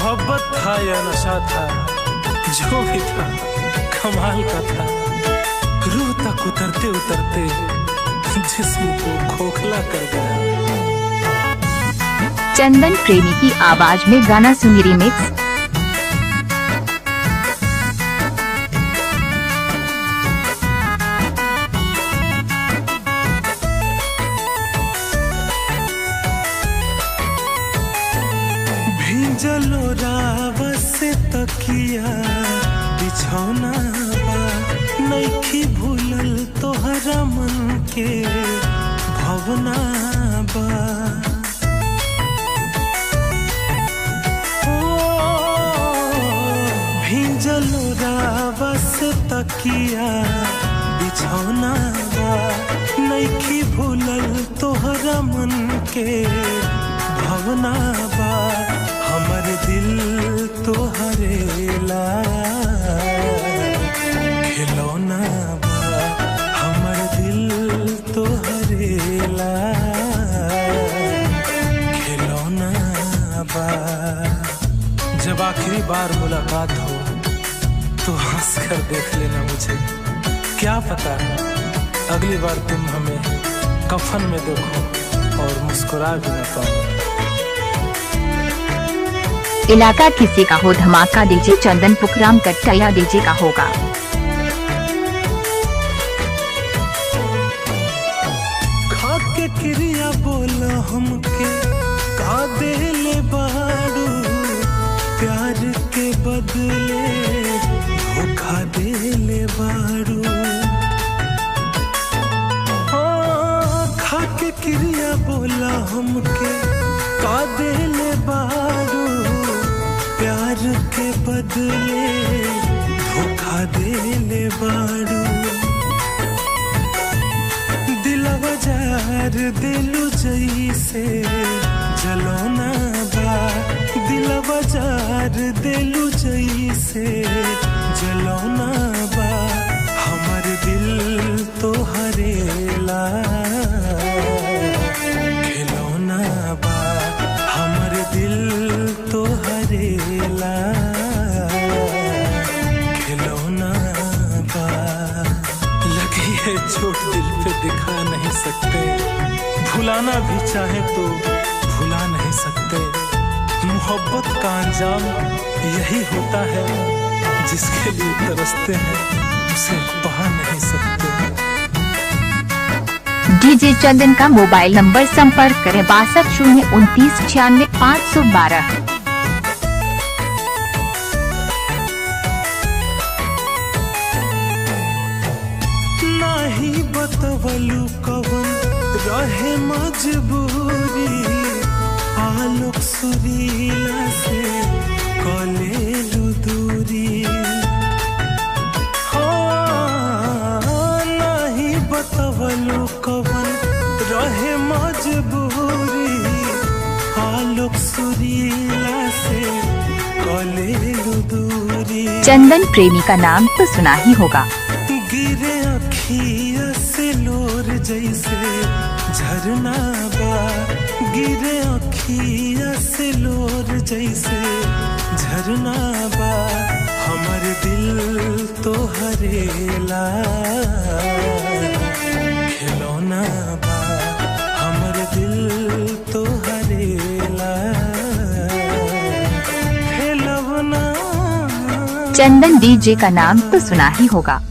मोहब्बत था या नशा था, जो भी था कमाल का था। रूह तक उतरते उतरते जिस्म को खोखला कर गया। चंदन प्रेमी की आवाज में गाना सुनी रिमिक्स। भिंजलो रावस तकिया बिछौना बा, नइखी भूलल तोहरा मन के भवना बा। भिंजलो रावस तकिया बिछौना बा, नइखी भूलल तोहरा मन के भवना बा। हमर दिल तोहरे ला खिलौना बा, हमर दिल तोहरे ला खिलौना बा। जब आखिरी बार मुलाकात हो तो हंस कर देख लेना मुझे, क्या पता अगली बार तुम हमें कफन में देखो और मुस्कुरा भी न पाओ। इलाका किसी का हो धमाका डीजे चंदन पुकराम कट्टा या डीजे का होगा। खाके क्रिया बोला हमके का देले बाड़ू, प्यार के बदले धोखा देले बाड़ू। खाके क्रिया बोला हमके का देले बाड़ू, प्यार के बदले धोखा देले बाड़ू। दिलवा जार दिलु जैसे जलौना बा, दिलवा जार दिलु जैसे जलौना बा। हमर दिल तोहरे ला खिलौना बा, हमर दिल तोहरे ला खिलौना बा। लगी है चोट दिल पे दिखा नहीं सकते, भुलाना भी चाहे तो भुला नहीं सकते। मोहब्बत का अंजाम यही होता है, जिसके लिए तरसते हैं उसे पा नहीं सकते। डीजे चंदन का मोबाइल नंबर संपर्क करें 62 029 96 512। नाही बतवलू कवन रहे मजबूरी, आलोक सुरीला से कलेलू दूरी। नाही बतवलू कवन रहे मजबूरी, आलोक सुरीला से कलेलू दूरी। चंदन प्रेमी का नाम तो सुना ही होगा। गिरे अखिया से लोर जैसे झरना बा, गिरे अखिया से लोर जैसे झरना बा। हमर दिल तोहरे ला खिलौना बा, हमर दिल तोहरे ला खिलौना। चंदन डीजे का नाम तो सुना ही होगा।